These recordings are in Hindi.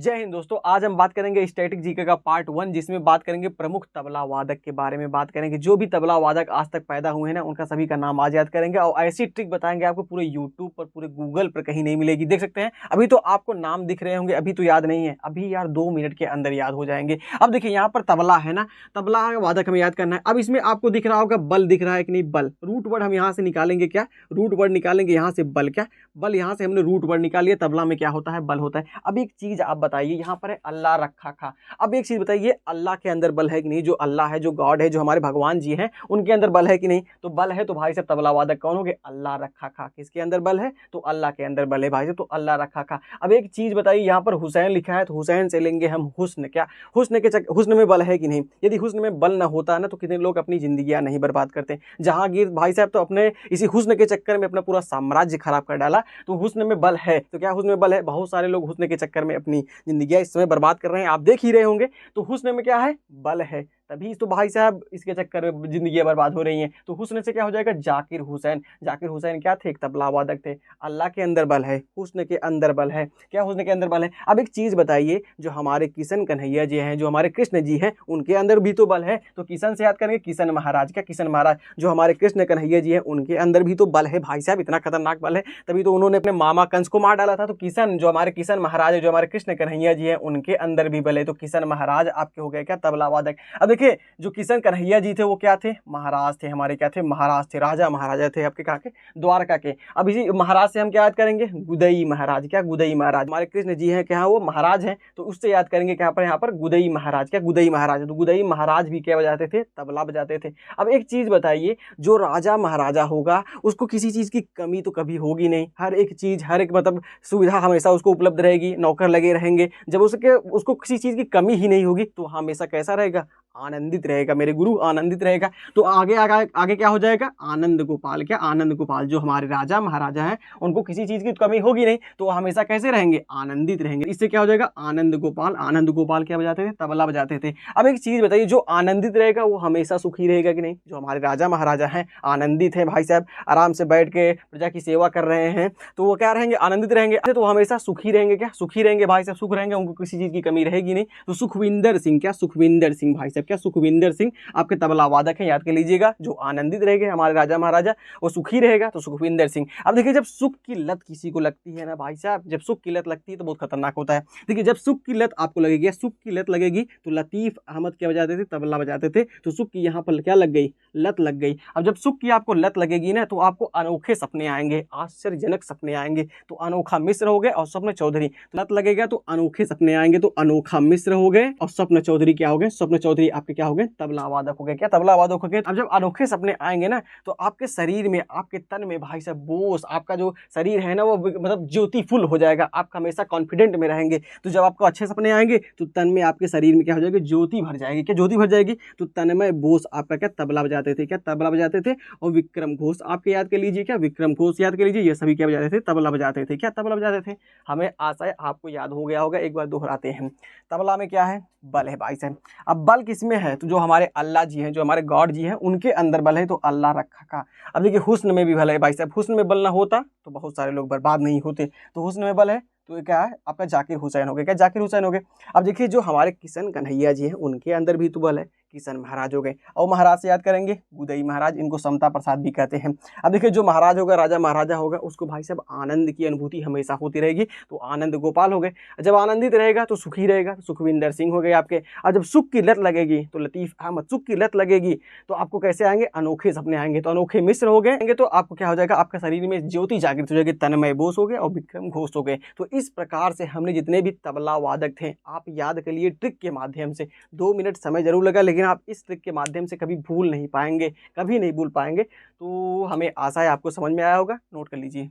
जय हिंद दोस्तों। आज हम बात करेंगे स्टैटिक जीके का पार्ट 1, जिसमें बात करेंगे प्रमुख तबला वादक के बारे में। बात करेंगे जो भी तबला वादक आज तक पैदा हुए हैं ना, उनका सभी का नाम आज याद करेंगे और ऐसी ट्रिक बताएंगे आपको पूरे यूट्यूब पर, पूरे गूगल पर कहीं नहीं मिलेगी। देख सकते हैं अभी तो आपको नाम दिख रहे होंगे, अभी तो याद नहीं है, अभी यार 2 मिनट के अंदर याद हो जाएंगे। अब देखिए यहाँ पर तबला है ना, तबला वादक हमें याद करना है। अब इसमें आपको दिख रहा होगा बल, दिख रहा है कि नहीं, बल। रूट वर्ड हम यहाँ से निकालेंगे, क्या रूट वर्ड निकालेंगे यहाँ से, बल। क्या बल, यहाँ से हमने रूट वर्ड निकाल लिया, तबला में क्या होता है, बल होता है। अब एक चीज आप बताइए, यहाँ पर है अल्लाह रखा खा। अब एक चीज बताइए, अल्लाह के अंदर बल है कि नहीं? जो अल्लाह है, जो गॉड है, जो हमारे भगवान जी हैं, उनके अंदर बल है कि नहीं? तो बल है तो भाई साहब तबला वादक कौन हो गए? अल्लाह रखा खा। किसके अंदर बल है? तो अल्लाह के अंदर बल है भाई साहब, तो अल्लाह रखा खा। अब एक चीज बताइए, यहाँ पर हुसैन लिखा है तो हुसैन से लेंगे हम हुस्न। क्या हुस्न में बल है कि नहीं? यदि हुस्न में बल ना होता ना तो कितने लोग अपनी जिंदगियां नहीं बर्बाद करते। जहांगीर भाई साहब तो अपने इसी हुस्न के चक्कर में अपना पूरा साम्राज्य खराब कर डाला। तो हुस्न में बल है, तो क्या हुस्न में बल है? बहुत सारे लोग हुस्न के चक्कर में अपनी जिंदगियां इस समय बर्बाद कर रहे हैं, आप देख ही रहे होंगे। तो हुस्न में क्या है? बल है, तभी तो भाई साहब इसके चक्कर में जिंदगी बर्बाद हो रही हैं। तो हुस्न से क्या हो जाएगा? जाकिर हुसैन। जाकिर हुसैन क्या थे? एक तबला वादक थे। अल्लाह के अंदर बल है, हुस्न के अंदर बल है। क्या हुस्न के अंदर बल है? अब एक चीज बताइए, जो हमारे किशन कन्हैया जी हैं, जो हमारे कृष्ण जी हैं, उनके अंदर भी तो बल है। तो किशन से याद करेंगे, किशन महाराज। क्या किशन महाराज? जो हमारे कृष्ण कन्हैया जी हैं, उनके अंदर भी तो बल है भाई साहब, इतना खतरनाक बल है, तभी तो उन्होंने अपने मामा कंस को मार डाला था। तो किशन, जो हमारे किशन महाराज है, जो हमारे कृष्ण कन्हैया जी हैं, उनके अंदर भी बल है। तो किशन महाराज आपके हो गए क्या? तबला वादक। अब देखिए, जो किशन कन्हैया जी थे वो क्या थे? महाराज थे हमारे। क्या थे? महाराज थे, राजा महाराजा थे आपके, कहाँ के? द्वारका के। अब इसी महाराज से हम क्या याद करेंगे? गुदई महाराज। क्या गुदई महाराज? हमारे कृष्ण जी हैं, क्या वो महाराज हैं, तो उससे याद करेंगे क्या पर? यहाँ पर गुदई महाराज। क्या गुदई महाराज? तो गुदई महाराज भी क्या बजाते थे? तबला बजाते थे। अब एक चीज बताइए, जो राजा महाराजा होगा उसको किसी चीज की कमी तो कभी होगी नहीं। हर एक चीज, हर एक मतलब सुविधा हमेशा उसको उपलब्ध रहेगी, नौकर लगे रहेंगे। जब उसको किसी चीज की कमी ही नहीं होगी तो हमेशा कैसा रहेगा? आनंदित रहेगा मेरे गुरु, आनंदित रहेगा। तो आगे आगे आगे क्या हो जाएगा? आनंद गोपाल। क्या? आनंद गोपाल। जो हमारे राजा महाराजा हैं, उनको किसी चीज की कमी होगी नहीं, तो वो हमेशा कैसे रहेंगे? आनंदित रहेंगे। इससे क्या हो जाएगा? आनंद गोपाल। आनंद गोपाल क्या बजाते थे? तबला बजाते थे। अब एक चीज बताइए, जो आनंदित रहेगा वो हमेशा सुखी रहेगा कि नहीं? जो हमारे राजा महाराजा हैं, आनंदित है भाई साहब, आराम से बैठ के प्रजा की सेवा कर रहे हैं, तो वो क्या रहेंगे? आनंदित रहेंगे। तो हमेशा सुखी रहेंगे। क्या सुखी रहेंगे भाई साहब? सुख रहेंगे, उनको किसी चीज की कमी रहेगी नहीं। तो सुखविंदर सिंह। क्या सुखविंदर सिंह भाई साहब? क्या सुखविंदर सिंह आपके तबला वादक हैं, याद कर लीजिएगा। जो आनंदित रहेंगे हमारे राजा महाराजा, वो सुखी रहेगा, तो सुखविंदर सिंह। अब देखिए, जब सुख की लत किसी को लगती है ना भाई साहब, जब सुख की लत लगती है तो बहुत खतरनाक होता है। देखिए, जब सुख की लत आपको लगेगी, सुख की लत लगेगी, तो लतीफ अहमद क्या बजाते थे? तबला बजाते थे। तो सुख की यहाँ पर क्या लग गई? लत लग गई। अब जब सुख की आपको लत लगेगी ना, तो आपको अनोखे सपने आएंगे, आश्चर्यजनक सपने आएंगे। तो अनोखा मिश्र हो गए और स्वप्न चौधरी। लत लगेगा तो अनोखे सपने आएंगे, तो अनोखा मिश्र हो गए और स्वप्न चौधरी क्या हो गए? स्वप्न चौधरी आपके क्या हो गए? तबला वादक हो गए। क्या तबला वादक हो गए। अब जब अनोखे सपने आएंगे ना, तो आपके शरीर में, आपके तन में भाई साहब बोस, आपका जो शरीर है ना, वो मतलब ज्योतिफुल हो जाएगा। आप हमेशा कॉन्फिडेंट में रहेंगे। तो जब आपको अच्छे सपने आएंगे तो तन में, आपके शरीर में क्या हो जाएगी? ज्योति भर जाएगी। क्या ज्योति भर जाएगी? तो तन में बोस आपका क्या? तबला बजाते थे। क्या तबला बजाते थे। और विक्रम घोष आपके याद कर लीजिए। क्या विक्रम घोष याद कर लीजिए। ये सभी क्या बजाते थे? तबला बजाते थे। क्या तबला बजाते थे? हमें आशा है आपको याद हो गया होगा, एक बार दोहराते हैं। तबला में क्या है? बल है भाई साहब। अब बल किसमें है? तो जो हमारे अल्लाह जी हैं, जो हमारे गॉड जी हैं, उनके अंदर बल है, तो अल्लाह रखा का। अब देखिए, हुस्न में भी बल है भाई साहब। हुस्न में बल ना होता तो बहुत सारे लोग बर्बाद नहीं होते। तो हुस्न में बल है, तो ये क्या है? आपका जाकिर हुसैन हो गए। क्या? जाकिर हुसैन हो गए। अब देखिए, जो हमारे किशन कन्हैया जी हैं, उनके अंदर भी तो बल है, किशन महाराज हो गए। और महाराज से याद करेंगे गुदई महाराज, इनको समता प्रसाद भी कहते हैं। अब देखिए, जो महाराज होगा, राजा महाराजा होगा, उसको भाई साहब आनंद की अनुभूति हमेशा होती रहेगी, तो आनंद गोपाल हो गए। जब आनंदित रहेगा तो सुखी रहेगा, तो सुखविंदर सिंह हो गए आपके। और जब सुख की लत लगेगी तो लतीफ अहमद। सुख की लत लगेगी तो आपको कैसे आएंगे? अनोखे सपने आएंगे, तो अनोखे मिश्र हो गए। तो आपको क्या हो जाएगा? आपका शरीर में ज्योति जागृत हो जाएगी, तन्मय बोस हो गए और विक्रम घोष हो गए। तो इस प्रकार से हमने जितने भी तबला वादक थे, आप याद कर लिए ट्रिक के माध्यम से। 2 मिनट समय जरूर लगा, लेकिन आप इस ट्रिक के माध्यम से कभी भूल नहीं पाएंगे, कभी नहीं भूल पाएंगे। तो हमें आशा है आपको समझ में आया होगा, नोट कर लीजिए।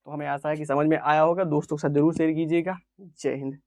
तो हमें आशा है कि समझ में आया होगा। दोस्तों के साथ जरूर शेयर कीजिएगा। जय हिंद।